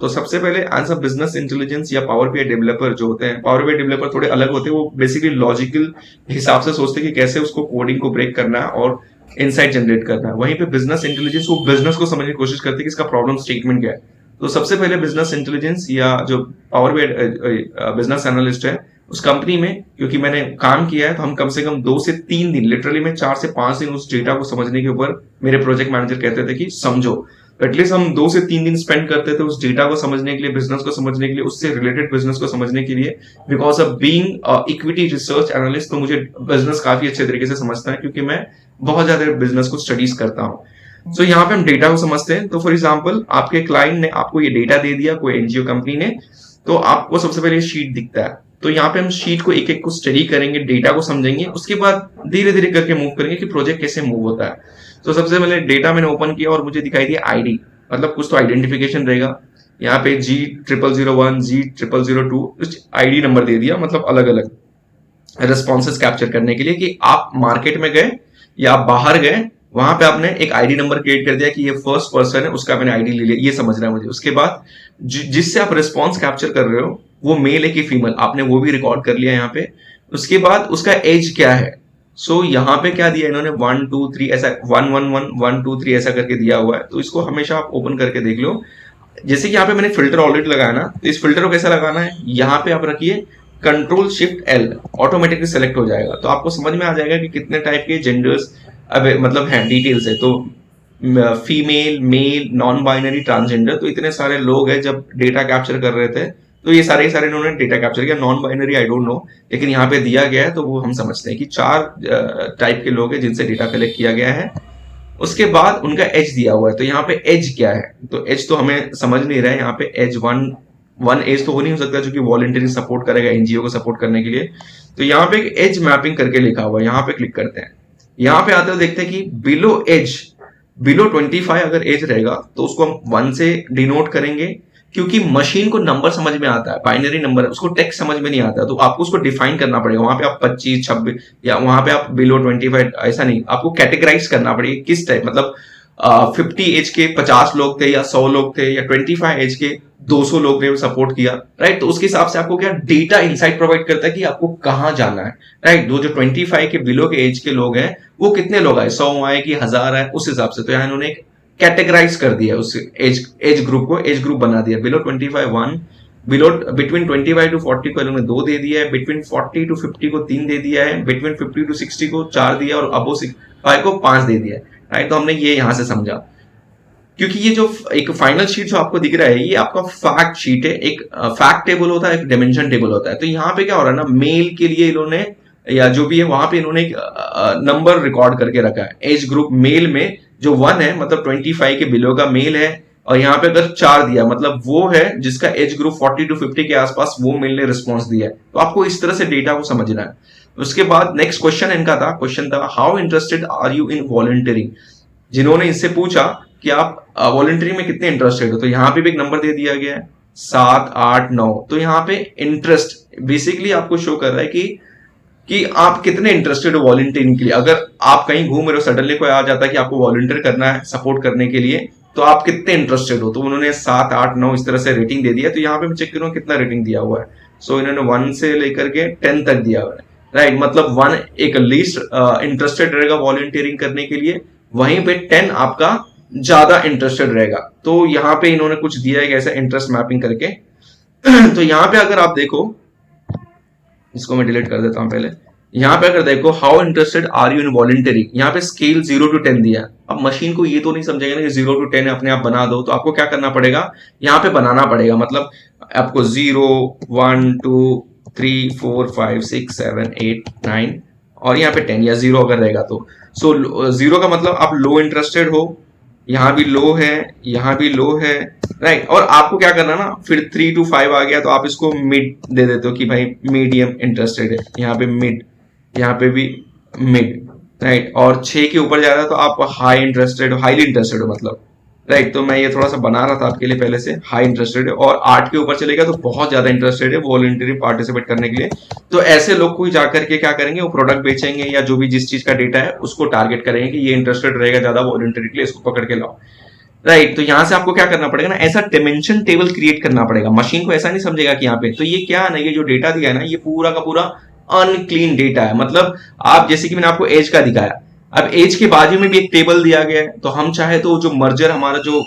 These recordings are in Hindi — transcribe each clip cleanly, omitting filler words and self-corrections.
तो सबसे पहले एज अ बिजनेस इंटेलिजेंस या पावर बीआई डेवलपर जो होते हैं, पावर बीआई डेवलपर थोड़े अलग होते हैं, वो बेसिकली लॉजिकल हिसाब से सोचते हैं कि कैसे उसको कोडिंग को ब्रेक करना है और इनसाइट जनरेट करना है। वहीं पे बिजनेस इंटेलिजेंस वो बिजनेस को समझने की कोशिश करते हैं कि इसका प्रॉब्लम स्टेटमेंट क्या है। तो सबसे पहले बिजनेस इंटेलिजेंस या जो पावर बीआई बिजनेस एनालिस्ट है उस कंपनी में, क्योंकि मैंने काम किया है, तो हम कम से कम 2 से 3 दिन, लिटरली मैं 4 से 5 दिन उस डेटा को समझने के ऊपर, मेरे प्रोजेक्ट मैनेजर कहते थे कि समझो, एटलीस्ट हम 2 से 3 दिन स्पेंड करते थे उस डेटा को समझने के लिए, बिजनेस को समझने के लिए, उससे रिलेटेड बिजनेस को समझने के लिए। Because of being equity research analyst, तो मुझे बिजनेस काफी अच्छे तरीके से समझता है, क्योंकि मैं बहुत ज्यादा बिजनेस को स्टडीज करता हूँ। सो यहाँ पे हम डेटा को समझते हैं। तो फॉर एग्जाम्पल आपके क्लाइंट ने आपको ये डेटा दे दिया, कोई एनजीओ कंपनी ने, तो आपको सबसे पहले शीट दिखता है। तो यहाँ पे हम शीट को एक एक को स्टडी करेंगे, डेटा को समझेंगे, उसके बाद धीरे धीरे करके मूव करेंगे कि प्रोजेक्ट कैसे मूव होता है। तो सबसे पहले डेटा मैंने ओपन किया और मुझे दिखाई दिया आईडी, मतलब कुछ तो आइडेंटिफिकेशन रहेगा। यहाँ पे G0001, G0002 आईडी नंबर दे दिया, मतलब अलग अलग रिस्पॉन्सेस कैप्चर करने के लिए कि आप मार्केट में गए या आप बाहर गए, वहां पे आपने एक आईडी नंबर क्रिएट कर दिया कि ये फर्स्ट पर्सन है, उसका मैंने आईडी ले लिया, ये समझना है मुझे। उसके बाद जिससे आप रिस्पॉन्स कैप्चर कर रहे हो वो मेल है कि फीमेल, आपने वो भी रिकॉर्ड कर लिया यहाँ पे। उसके बाद उसका एज क्या है। सो यहाँ पे क्या दिया इन्होंने 1 2 3 ऐसा 1 1 1 1 2 3 ऐसा करके दिया हुआ है। तो इसको हमेशा आप ओपन करके देख लो। जैसे कि यहाँ पे मैंने फिल्टर ऑलरेडी लगाया ना, तो इस फिल्टर को कैसे लगाना है, यहाँ पे आप रखिए Ctrl+Shift+L, ऑटोमेटिकली सेलेक्ट हो जाएगा। तो आपको समझ में आ जाएगा कि कितने टाइप के जेंडर्स अब मतलब है, डिटेल्स है। तो female, male, non binary, transgender, तो इतने सारे लोग हैं। जब डेटा कैप्चर कर रहे थे तो ये सारे इन्होंने डेटा कैप्चर किया। Non binary I don't know, लेकिन यहाँ पे दिया गया है, तो वो हम समझते हैं कि 4 टाइप के लोग हैं जिनसे डेटा कलेक्ट किया गया है। उसके बाद उनका एज दिया हुआ है। तो यहाँ पे एज क्या है, तो एज तो हमें समझ नहीं रहा है। यहाँ पे एज वन एज तो हो नहीं सकता, जो कि वॉलंटियरिंग सपोर्ट करेगा एनजीओ को सपोर्ट करने के लिए। तो यहाँ पे एक एज मैपिंग करके लिखा हुआ है, यहाँ पे क्लिक करते हैं। यहाँ पे आते हुए देखते हैं कि बिलो 25 अगर एज रहेगा तो उसको हम 1 से डिनोट करेंगे, क्योंकि मशीन को नंबर समझ में आता है, बाइनरी नंबर, उसको टेक्स्ट समझ में नहीं आता। तो आपको उसको डिफाइन करना पड़ेगा। वहां पे आप 25 26 या वहां पे आप बिलो 25 ऐसा नहीं, आपको कैटेगराइज करना पड़ेगा किस टाइप, मतलब 50 एज के 50 लोग थे या 100 लोग थे, या 25 एज के 200 लोग ने सपोर्ट किया, राइट। तो उसके हिसाब से आपको क्या डेटा इनसाइट प्रोवाइड करता है कि आपको कहां जाना है, राइट। जो 25 के बिलो के एज के लोग हैं वो कितने लोग आए, 100 आए कि 1000 आए, उस हिसाब से। तो यहाँ इन्होंने कैटेगराइज कर दिया उस एज ग्रुप को, एज ग्रुप बना दिया। बिलो 25 1, बिलो बिटवीन 25 to 40 को इन्होंने 2 दे दिया है, बिटवीन 40 to 50 को 3 दे दिया है, बिटवीन 50 to 60 को 4 दिया, और अबो 5 को 5 दे दिया है, राइट। तो हमने ये यहां से समझा, क्योंकि ये जो एक फाइनल शीट जो आपको दिख रहा है ये आपका फैक्ट शीट है। एक फैक्ट टेबल होता है, एक डायमेंशन टेबल होता है। तो यहाँ पे क्या हो रहा है ना, मेल के लिए इन्होंने या जो भी है वहां पे इन्होंने एक नंबर रिकॉर्ड करके रखा है। एज ग्रुप मेल में जो 1 है, मतलब 25 के बिलो का मेल है, और यहाँ पे अगर 4 दिया मतलब वो है जिसका एज ग्रुप 40 to 50 के आसपास, वो मेल ने रिस्पॉन्स दिया है। तो आपको इस तरह से डेटा को समझना है। उसके बाद नेक्स्ट क्वेश्चन था how interested are you in volunteering. जिन्होंने इससे पूछा कि आप वॉलंटियरिंग में कितने इंटरेस्टेड हो, तो यहाँ पे भी एक नंबर दे दिया गया है 7 8 9। तो यहाँ पे इंटरेस्ट बेसिकली आपको शो कर रहा है कि आप कितने इंटरेस्टेड हो वॉलंटियरिंग के लिए। अगर आप कहीं घूम रहे हो, सडनली कोई आ जाता है कि आपको वॉलंटियर करना है सपोर्ट करने के लिए, तो आप कितने इंटरेस्टेड हो। तो उन्होंने 7 8 9 इस तरह से रेटिंग दे दिया। तो यहाँ पे मैं चेक करूँ कितना रेटिंग दिया हुआ है। सो इन्होंने 1 से लेकर के 10 तक दिया हुआ है, राइट। मतलब 1 एक लीस्ट इंटरेस्टेड रहेगा वॉलंटियरिंग करने के लिए, वहीं पे 10 आपका ज्यादा इंटरेस्टेड रहेगा। तो यहाँ पे इन्होंने कुछ दिया है ऐसा इंटरेस्ट मैपिंग करके। तो यहाँ पे अगर आप देखो, इसको मैं डिलीट कर देता हूं पहले। यहाँ पे अगर देखो how interested are you in volunteering, यहाँ पे स्केल 0 to 10 दिया है। अब मशीन को ये तो नहीं समझेगा ना कि 0 to 10 अपने आप बना दो, तो आपको क्या करना पड़ेगा, यहाँ पे बनाना पड़ेगा। मतलब आपको 0 1 2 3 4 5 6 7 8 9 और यहाँ पे 10 या 0 अगर रहेगा तो। सो 0 का मतलब आप लो इंटरेस्टेड हो, यहाँ भी लो है, यहाँ भी लो है, राइट। और आपको क्या करना ना, फिर 3 to 5 आ गया तो आप इसको मिड दे देते हो कि भाई मीडियम इंटरेस्टेड है, यहाँ पे मिड, यहाँ पे भी मिड, राइट। और 6 के ऊपर जा रहा है तो आप हाई इंटरेस्टेड हो, हाईली इंटरेस्टेड हो मतलब, राइट। तो मैं ये थोड़ा सा बना रहा था आपके लिए पहले से, हाई इंटरेस्टेड है। और 8 के ऊपर चलेगा तो बहुत ज्यादा इंटरेस्टेड है वॉलंटियरी पार्टिसिपेट करने के लिए। तो ऐसे लोग को जाकर के क्या करेंगे, वो प्रोडक्ट बेचेंगे या जो भी जिस चीज का डेटा है उसको टारगेट करेंगे कि ये इंटरेस्टेड रहेगा ज्यादा वॉलंटियरी के लिए, इसको पकड़ के लाओ। राइट। तो यहां से आपको क्या करना पड़ेगा ना, ऐसा डिमेंशन टेबल क्रिएट करना पड़ेगा। मशीन को ऐसा नहीं समझेगा कि यहाँ पे तो ये क्या है ना, ये जो डेटा दिया है ना, ये पूरा का पूरा अनक्लीन डेटा है। मतलब आप जैसे कि मैंने आपको एज का दिखाया, अब एज के बाजू में भी एक टेबल दिया गया है, तो हम चाहे तो जो मर्जर हमारा जो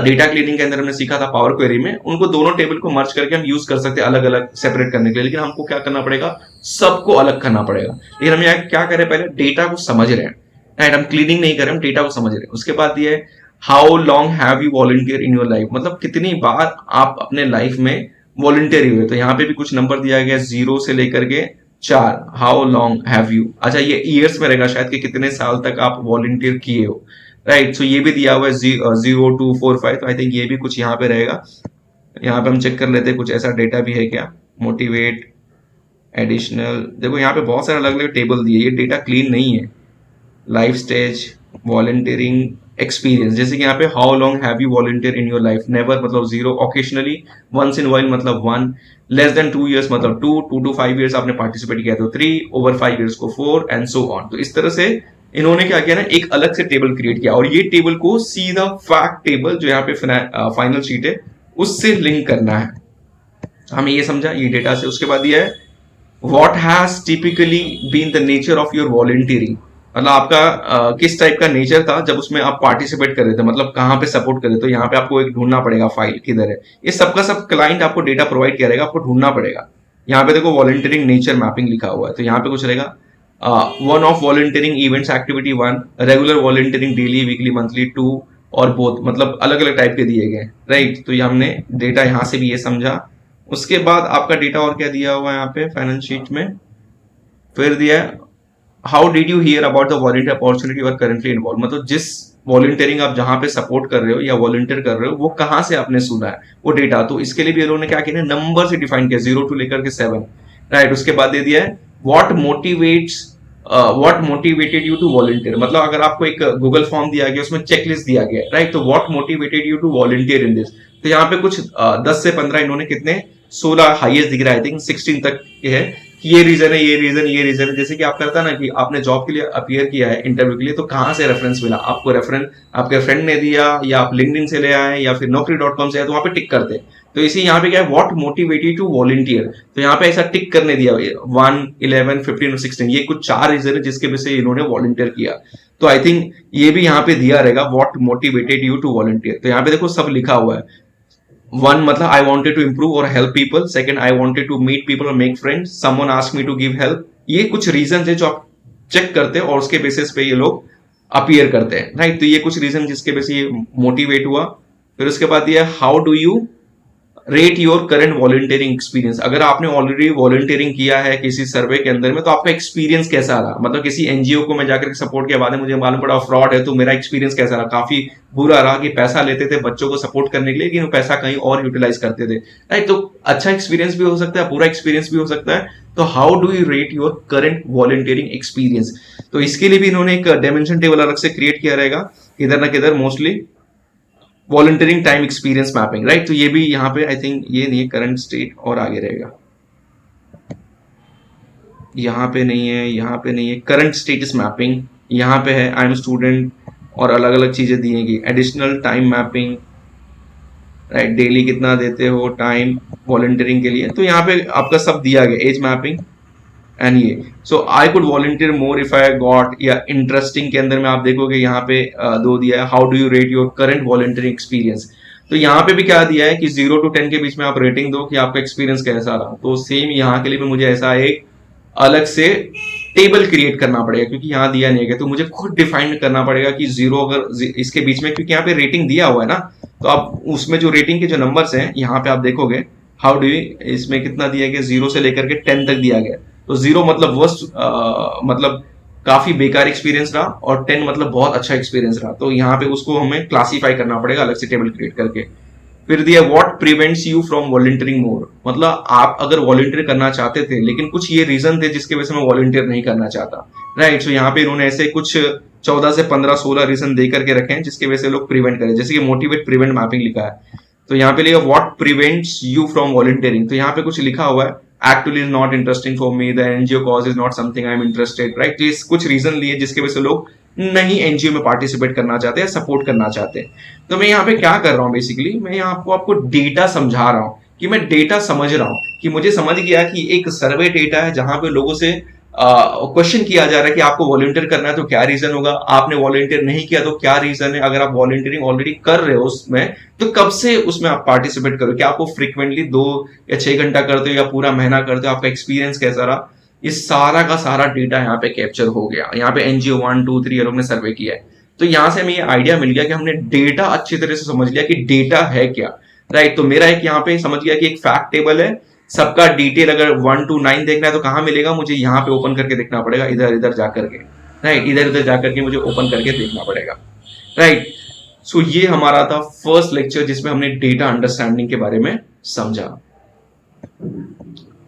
डेटा क्लीनिंग के अंदर हमने सीखा था पावर क्वेरी में, उनको दोनों टेबल को मर्ज करके हम यूज कर सकते हैं अलग अलग सेपरेट करने के लिए। लेकिन हमको क्या करना पड़ेगा, सबको अलग करना पड़ेगा। लेकिन हम यहाँ क्या करें, पहले डेटा को समझ रहे हैं, राइट। हम क्लीनिंग नहीं कर रहे, हम डेटा को समझ रहे हैं। उसके बाद दिया है how long have you volunteer in your life, मतलब कितनी बार आप अपने लाइफ में वॉलंटियर हुए। तो यहाँ पे भी कुछ नंबर दिया गया, 0 से लेकर के 4। हाउ लॉन्ग हैव यू, अच्छा ये ईयर्स में रहेगा शायद कि कितने साल तक आप वॉलंटियर किए हो, राइट। सो ये भी दिया हुआ है 0 2 4 5, तो आई थिंक ये भी कुछ यहाँ पे रहेगा। यहाँ पे हम चेक कर लेते हैं कुछ ऐसा डेटा भी है क्या, मोटिवेट, एडिशनल। देखो यहाँ पे बहुत सारे अलग अलग टेबल दिए, ये डेटा क्लीन नहीं है। लाइफ स्टेज, वॉलंटियरिंग एक्सपीरियंस, जैसे कि यहाँ पे how long have you volunteer in your life, never मतलब 0, ओकेशनली, वंस इन वाइल मतलब 1, लेस देन 2 years मतलब 2, 2 to 5 years आपने पार्टिसिपेट किया तो 3, ओवर 5 years को 4 एंड सो ऑन। तो इस तरह से इन्होंने क्या किया ना, एक अलग से टेबल क्रिएट किया, और ये टेबल को सीधा फैक्ट टेबल जो यहाँ पे फाइनल शीट है उससे लिंक करना है। हमें ये समझा ये डेटा से। उसके बाद ये है what has typically been the nature of your volunteering, मतलब आपका किस टाइप का नेचर था जब उसमें आप पार्टिसिपेट कर रहे थे, मतलब कहाँ पे सपोर्ट कर रहे थे। तो यहाँ पे आपको एक ढूंढना पड़ेगा फाइल किधर है, ये सबका सब क्लाइंट आपको डेटा प्रोवाइड किया रहेगा, आपको ढूंढना पड़ेगा। यहाँ पे देखो वॉलंटियरिंग नेचर मैपिंग लिखा हुआ है, तो यहाँ पे कुछ रहेगा one of volunteering events activity 1, regular volunteering daily weekly monthly 2, और बोथ, मतलब अलग अलग टाइप के दिए गए, राइट। तो ये हमने डेटा यहाँ से भी ये समझा। उसके बाद आपका डेटा और क्या दिया हुआ है यहाँ पे फाइनल शीट में, फिर दिया है how did you hear about the volunteer opportunity you are currently involve, मतलब जिस वॉलंटियरिंग आप जहां पे सपोर्ट कर रहे हो या वॉलंटियर कर रहे हो वो कहां से आपने सुना है वो डेटा। तो इसके लिए भी इन्होंने क्या किया, नंबर से डिफाइन किया, 0 to लेकर के 7, राइट। उसके बाद दे दिया है what motivated you to volunteer, मतलब अगर आपको एक गूगल फॉर्म दिया गया उसमें चेकलिस्ट दिया गया, राइट। तो what motivated you to volunteer in this, तो यहाँ पे कुछ 10 से 15 इन्होंने कितने 16 हाईएस्ट दिख रहा है, आई थिंक 16 तक है कि ये रीजन है, ये रीजन, ये रीजन है। जैसे कि आप करता ना कि आपने जॉब के लिए अपियर किया है इंटरव्यू के लिए, तो कहाँ से रेफरेंस मिला आपको, रेफरेंस आपके फ्रेंड ने दिया या आप लिंक्डइन से ले आए या फिर naukri.com से आए, तो वहां पे टिक करते हैं। तो इसी यहाँ पे क्या है, व्हाट मोटिवेटेड टू वॉलंटियर, तो यहाँ पे ऐसा टिक करने दिया 1, 11, 15 और 16, ये कुछ 4 रीजन है जिसके वजह से इन्होंने वॉलंटियर किया। तो आई थिंक ये भी यहाँ पे दिया रहेगा what motivated you to volunteer. तो यहाँ पे देखो सब लिखा हुआ है। 1 मतलब आई वांटेड टू इंप्रूव और help people, second I wanted to meet people और make friends, someone asked me to give help. ये कुछ रीजन है जो आप चेक करते हैं और उसके बेसिस पे ये लोग अपीयर करते हैं, राइट। तो ये कुछ रीजन जिसके बेसिस ये मोटिवेट हुआ। फिर उसके बाद ये how do you rate your current volunteering experience, अगर आपने ऑलरेडी वॉलंटियरिंग किया है किसी सर्वे के अंदर में तो आपका एक्सपीरियंस कैसा रहा, मतलब किसी एनजीओ को मैं जाकर सपोर्ट किया, बाद में मुझे मालूम पड़ा फ्रॉड है, तो मेरा एक्सपीरियंस कैसा रहा। काफी बुरा रहा कि पैसा लेते थे बच्चों को सपोर्ट करने के लिए, लेकिन वो पैसा कहीं और यूटिलाइज करते थे, राइट। तो अच्छा एक्सपीरियंस भी हो सकता है, बुरा एक्सपीरियंस भी हो सकता है। तो how do you rate your current volunteering experience, तो इसके लिए भी इन्होंने एक डायमेंशन टेबल अलग से क्रिएट किया रहेगा, किधर ना किधर mostly volunteering time experience mapping, right. तो ये भी यहाँ पे आई थिंक ये नहीं है करंट स्टेट, और आगे रहेगा, यहाँ पे नहीं है, यहाँ पे नहीं है। करंट स्टेटस मैपिंग यहाँ पे है, आई एम स्टूडेंट, और अलग अलग चीजें दी हैं। Additional time mapping, right, daily कितना देते हो टाइम वॉलंटियरिंग के लिए, तो यहाँ पे आपका सब दिया गया। एज मैपिंग एंड ये so I could volunteer more if I got, या इंटरेस्टिंग के अंदर में आप देखोगे यहाँ पे 2 दिया है, how do you rate your current volunteering experience. तो यहाँ पे भी क्या दिया है कि 0 to 10 के बीच में आप रेटिंग दो कि आपका एक्सपीरियंस कैसा रहा। तो सेम यहाँ के लिए भी मुझे ऐसा एक अलग से टेबल क्रिएट करना पड़ेगा, क्योंकि यहाँ दिया नहीं है, तो मुझे खुद डिफाइन करना पड़ेगा कि 0 अगर इसके बीच में, क्योंकि यहाँ पे रेटिंग दिया हुआ है ना, तो आप उसमें जो रेटिंग के जो नंबर्स हैं यहाँ पे आप देखोगे हाउ डू, इसमें कितना दिया गया, 0 से लेकर के 10 तक दिया गया। तो 0 मतलब वर्स्ट, मतलब काफी बेकार एक्सपीरियंस रहा, और 10 मतलब बहुत अच्छा एक्सपीरियंस रहा। तो यहाँ पे उसको हमें क्लासीफाई करना पड़ेगा अलग से टेबल क्रिएट करके। फिर दिया what prevents you from volunteering more, मतलब आप अगर वॉलंटियर करना चाहते थे लेकिन कुछ ये रीजन थे जिसकी वजह से मैं वॉलंटियर नहीं करना चाहता, राइट। सो यहाँ पे इन्होंने ऐसे कुछ 14 से 15 16 रीजन दे करके रखे हैं जिसकी वजह से लोग प्रिवेंट करें, जैसे कि मोटिवेट प्रिवेंट मैपिंग लिखा है। तो यहाँ पे लिखा what prevents you from volunteering, तो यहाँ पे कुछ लिखा हुआ है actually not interesting for me, the NGO cause is not something I am interested, right. कुछ रीजन लिए जिसकी वजह से लोग नहीं एनजीओ में पार्टिसिपेट करना चाहते या सपोर्ट करना चाहते हैं। तो मैं यहाँ पे क्या कर रहा हूँ, बेसिकली मैं यहाँ आपको डेटा समझा रहा हूँ कि मैं डेटा समझ रहा हूँ कि मुझे समझ गया कि एक सर्वे डेटा है जहां पे लोगों से क्वेश्चन किया जा रहा है कि आपको वॉलंटियर करना है तो क्या रीजन होगा, आपने वॉलंटियर नहीं किया तो क्या रीजन है, अगर आप वॉलंटियरिंग ऑलरेडी कर रहे हो उसमें तो कब से उसमें आप पार्टिसिपेट करो, क्या आपको फ्रीक्वेंटली 2 या 6 घंटा करते हो या पूरा महीना करते हो, आपका एक्सपीरियंस कैसा रहा। इस सारा का सारा डेटा यहाँ पे कैप्चर हो गया। यहाँ पे एनजीओ 1 2 3 ये लोग ने सर्वे किया है। तो यहाँ से हमें ये आइडिया मिल गया कि हमने डेटा अच्छी तरह से समझ लिया कि डेटा है क्या। राइट, तो मेरा एक यहाँ पे समझ गया कि एक फैक्ट टेबल है, सबका डिटेल अगर 1 to 9 देखना है तो कहाँ मिलेगा, मुझे यहाँ पे ओपन करके देखना पड़ेगा, इधर इधर जाकर के। राइट, इधर इधर जाकर के मुझे ओपन करके देखना पड़ेगा। राइट, सो ये हमारा था फर्स्ट लेक्चर जिसमें हमने डेटा अंडरस्टैंडिंग के बारे में समझा।